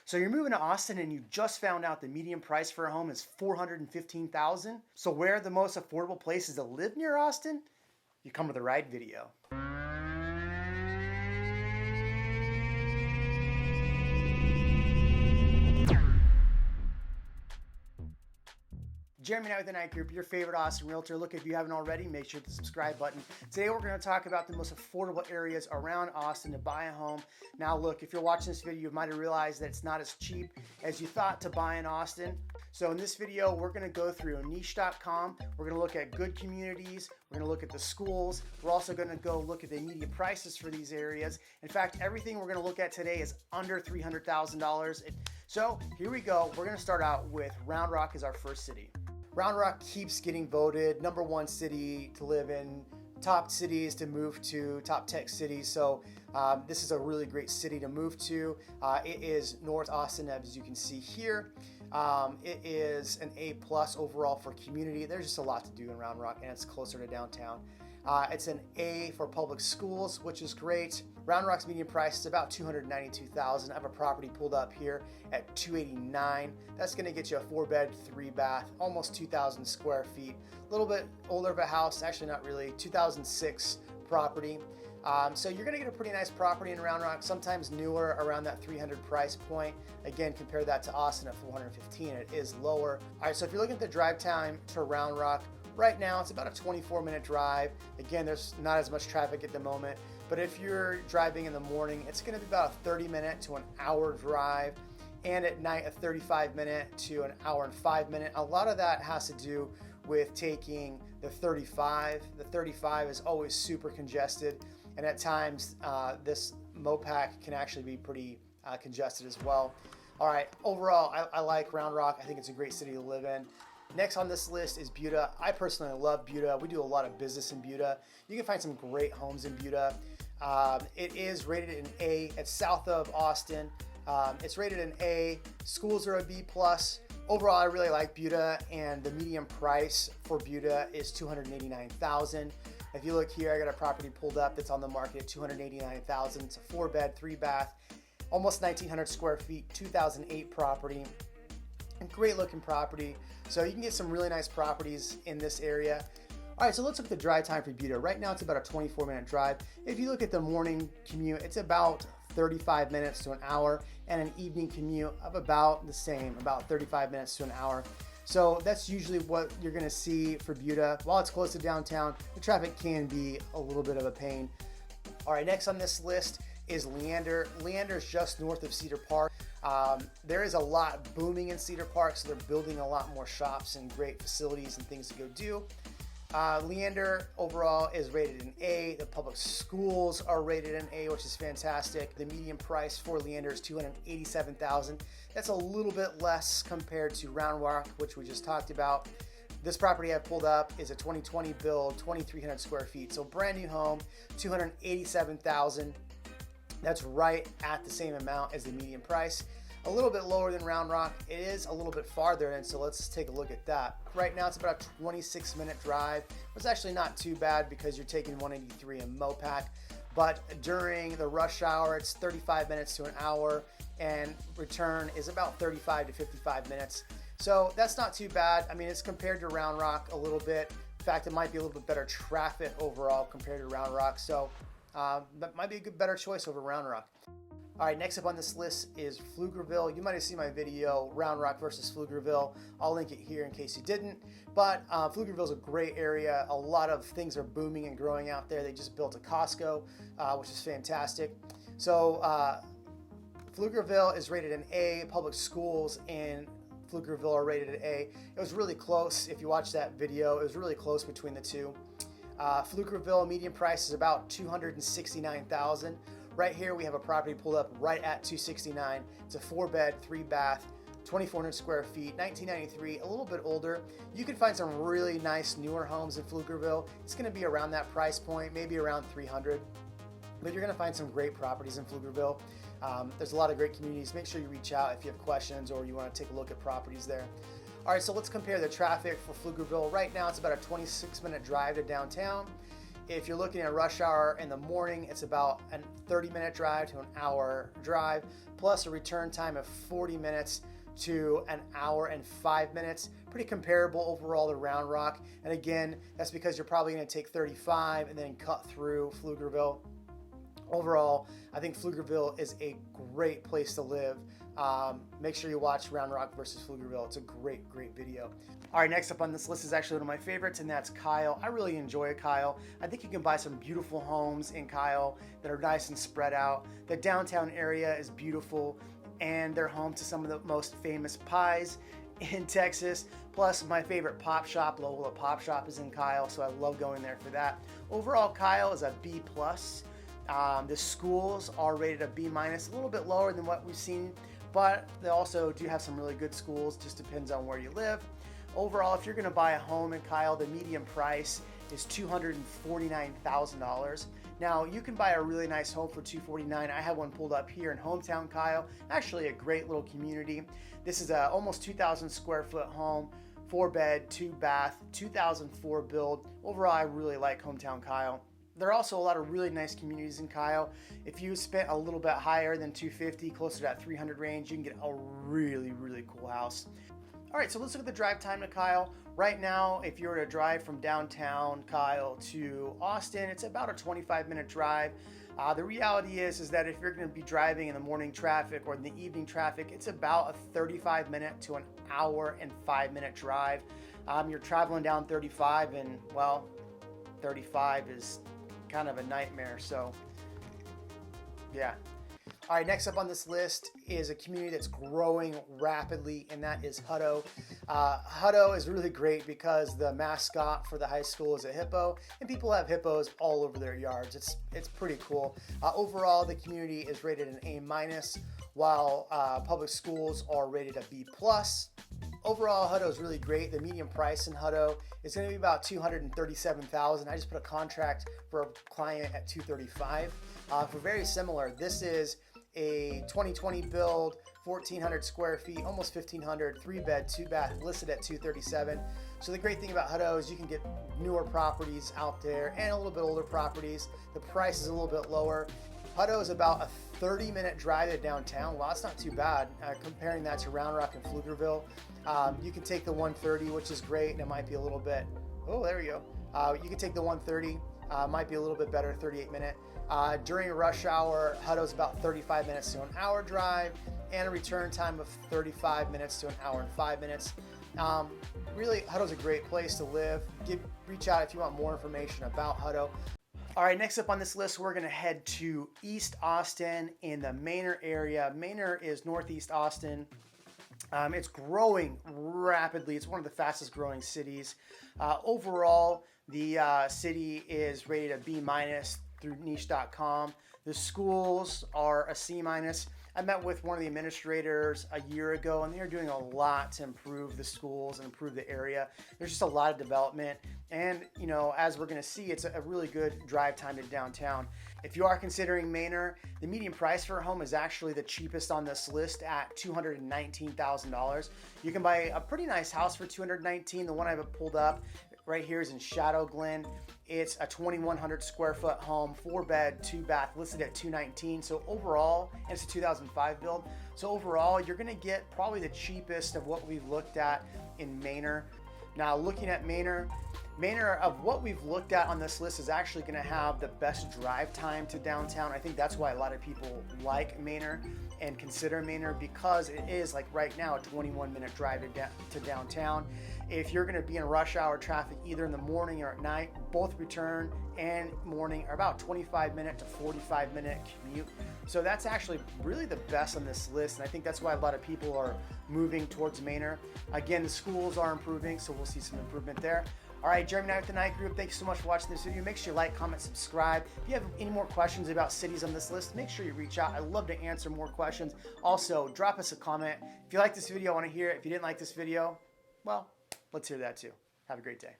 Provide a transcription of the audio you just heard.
So you're moving to Austin and you just found out the median price for a home is $415,000. So where are the most affordable places to live near Austin? You come to the right video. Jeremy Knight with the Knight Group, your favorite Austin realtor. Look, if you haven't already, make sure to hit the subscribe button. Today we're going to talk about the most affordable areas around Austin to buy a home. Now look, if you're watching this video, you might have realized that it's not as cheap as you thought to buy in Austin. So in this video, we're going to go through niche.com. We're going to look at good communities. We're going to look at the schools. We're also going to go look at the median prices for these areas. In fact, everything we're going to look at today is under $300,000. So here we go. We're going to start out with Round Rock as our first city. Round Rock keeps getting voted #1 city to live in, top cities to move to, top tech cities. So this is a really great city to move to. It is North Austin, as you can see here. It is an A+ overall for community. There's just a lot to do in Round Rock, and it's closer to downtown. It's an A for public schools, which is great. Round Rock's median price is about $292,000. I have a property pulled up here at $289,000. That's going to get you a 4-bed, 3-bath, almost 2,000 square feet. A little bit older of a house, actually not really, 2006 property. So you're going to get a pretty nice property in Round Rock, sometimes newer, around that $300 price point. Again, compare that to Austin at $415. It is lower. All right, so if you're looking at the drive time to Round Rock, right now it's about a 24-minute drive. Again, there's not as much traffic at the moment, but if you're driving in the morning, it's going to be about a 30-minute to an hour drive, and at night a 35-minute to an hour and 5-minute. A lot of that has to do with taking the 35. The 35 is always super congested, and at times this MoPac can actually be pretty congested as well. All right, overall, I like Round Rock. I think it's a great city to live in. Next on this list is Buda. I personally love Buda. We do a lot of business in Buda. You can find some great homes in Buda. It is rated an A. It's south of Austin. It's rated an A. Schools are a B+. Overall, I really like Buda, and the median price for Buda is $289,000. If you look here, I got a property pulled up that's on the market at $289,000. It's a 4-bed, 3-bath, almost 1,900 square feet, 2008 property. Great looking property. So you can get some really nice properties in this area. All right, so let's look at the drive time for Buda. Right now it's about a 24-minute drive. If you look at the morning commute, it's about 35 minutes to an hour, and an evening commute of about the same, about 35 minutes to an hour. So that's usually what you're gonna see for Buda. While it's close to downtown, the traffic can be a little bit of a pain. All right, next on this list is Leander. Leander is just north of Cedar Park. There is a lot booming in Cedar Park, so they're building a lot more shops and great facilities and things to go do. Leander overall is rated an A. The public schools are rated an A, which is fantastic. The median price for Leander is $287,000. That's a little bit less compared to Round Rock, which we just talked about. This property I pulled up is a 2020 build, 2,300 square feet. So brand new home, $287,000. That's right at the same amount as the median price. A little bit lower than Round Rock. It is a little bit farther, and so let's take a look at that. Right now it's about a 26-minute drive. It's actually not too bad because you're taking 183 in MoPac, but during the rush hour it's 35 minutes to an hour, and return is about 35 to 55 minutes. So that's not too bad. I mean, it's compared to Round Rock a little bit. In fact, it might be a little bit better traffic overall compared to Round Rock. So that might be a better choice over Round Rock. All right, next up on this list is Pflugerville. You might have seen my video, Round Rock versus Pflugerville. I'll link it here in case you didn't. But Pflugerville is a great area. A lot of things are booming and growing out there. They just built a Costco, which is fantastic. So Pflugerville is rated an A. Public schools in Pflugerville are rated an A. It was really close. If you watch that video, it was really close between the two. Pflugerville median price is about $269,000. Right here we have a property pulled up right at $269,000. It's a 4-bed, 3-bath, 2,400 square feet, 1993, a little bit older. You can find some really nice newer homes in Pflugerville. It's going to be around that price point, maybe around $300,000. But you're going to find some great properties in Pflugerville. There's a lot of great communities. Make sure you reach out if you have questions or you want to take a look at properties there. All right, so let's compare the traffic for Pflugerville. Right now, it's about a 26-minute drive to downtown. If you're looking at rush hour in the morning, it's about a 30-minute drive to an hour drive, plus a return time of 40 minutes to an hour and 5 minutes. Pretty comparable overall to Round Rock. And again, that's because you're probably going to take 35 and then cut through Pflugerville. Overall, I think Pflugerville is a great place to live. Make sure you watch Round Rock versus Pflugerville. It's a great video. All right, next up on this list is actually one of my favorites, and that's Kyle. I really enjoy Kyle. I think you can buy some beautiful homes in Kyle that are nice and spread out. The downtown area is beautiful, and they're home to some of the most famous pies in Texas. Plus, my favorite pop shop, Lola Pop Shop, is in Kyle, so I love going there for that. Overall, Kyle is a B+. The schools are rated a B-, a little bit lower than what we've seen, but they also do have some really good schools. Just depends on where you live. Overall, if you're going to buy a home in Kyle, the median price is $249,000. Now, you can buy a really nice home for $249,000. I have one pulled up here in hometown Kyle. Actually, a great little community. This is a almost 2,000 square foot home, 4-bed, 2-bath, 2004 build. Overall, I really like hometown Kyle. There are also a lot of really nice communities in Kyle. If you spent a little bit higher than $250,000, closer to that $300,000 range, you can get a really cool house. All right, so let's look at the drive time to Kyle. Right now, if you were to drive from downtown Kyle to Austin, it's about a 25-minute drive. The reality is that if you're going to be driving in the morning traffic or in the evening traffic, it's about a 35-minute to an hour and 5-minute drive. You're traveling down 35, and well, 35 is kind of a nightmare, so yeah. All right, next up on this list is a community that's growing rapidly, and that is Hutto. Hutto is really great because the mascot for the high school is a hippo, and people have hippos all over their yards. It's pretty cool. Overall, the community is rated an A-, while public schools are rated a B+. Overall, Hutto is really great. The median price in Hutto is going to be about $237,000. I just put a contract for a client at $235,000. For very similar, this is a 2020 build, 1,400 square feet, almost 1,500, 3-bed, 2-bath, listed at $237,000. So the great thing about Hutto is you can get newer properties out there and a little bit older properties. The price is a little bit lower. Hutto is about a 30-minute drive to downtown. Well, that's not too bad. Comparing that to Round Rock and Pflugerville, you can take the 130, which is great, and it might be a little bit, oh, there you go. You can take the 130, might be a little bit better, 38-minute. During rush hour, Hutto's about 35 minutes to an hour drive, and a return time of 35 minutes to an hour and 5 minutes. Really, Hutto's a great place to live. Reach out if you want more information about Hutto. All right, next up on this list, we're going to head to East Austin in the Manor area. Manor is northeast Austin. It's growing rapidly. It's one of the fastest growing cities. Overall, the city is rated a B- through niche.com. The schools are a C-. I met with one of the administrators a year ago, and they're doing a lot to improve the schools and improve the area. There's just a lot of development, and you know, as we're going to see, it's a really good drive time to downtown. If you are considering Manor, the median price for a home is actually the cheapest on this list at $219,000. You can buy a pretty nice house for $219,000. The one I've pulled up right here is in Shadow Glen. It's a 2,100 square foot home, 4-bed, 2-bath, listed at $219,000. So overall, and it's a 2005 build. So overall, you're going to get probably the cheapest of what we've looked at in Manor. Now, looking at Manor, of what we've looked at on this list is actually going to have the best drive time to downtown. I think that's why a lot of people like Manor and consider Manor, because it is, like right now, a 21-minute drive to downtown. If you're going to be in rush hour traffic either in the morning or at night, both return and morning are about 25-minute to 45-minute commute. So that's actually really the best on this list, and I think that's why a lot of people are moving towards Manor. Again, the schools are improving, so we'll see some improvement there. All right, Jeremy and I with the Night Group, thank you so much for watching this video. Make sure you like, comment, subscribe. If you have any more questions about cities on this list, make sure you reach out. I'd love to answer more questions. Also, drop us a comment. If you like this video, I want to hear it. If you didn't like this video, well, let's hear that too. Have a great day.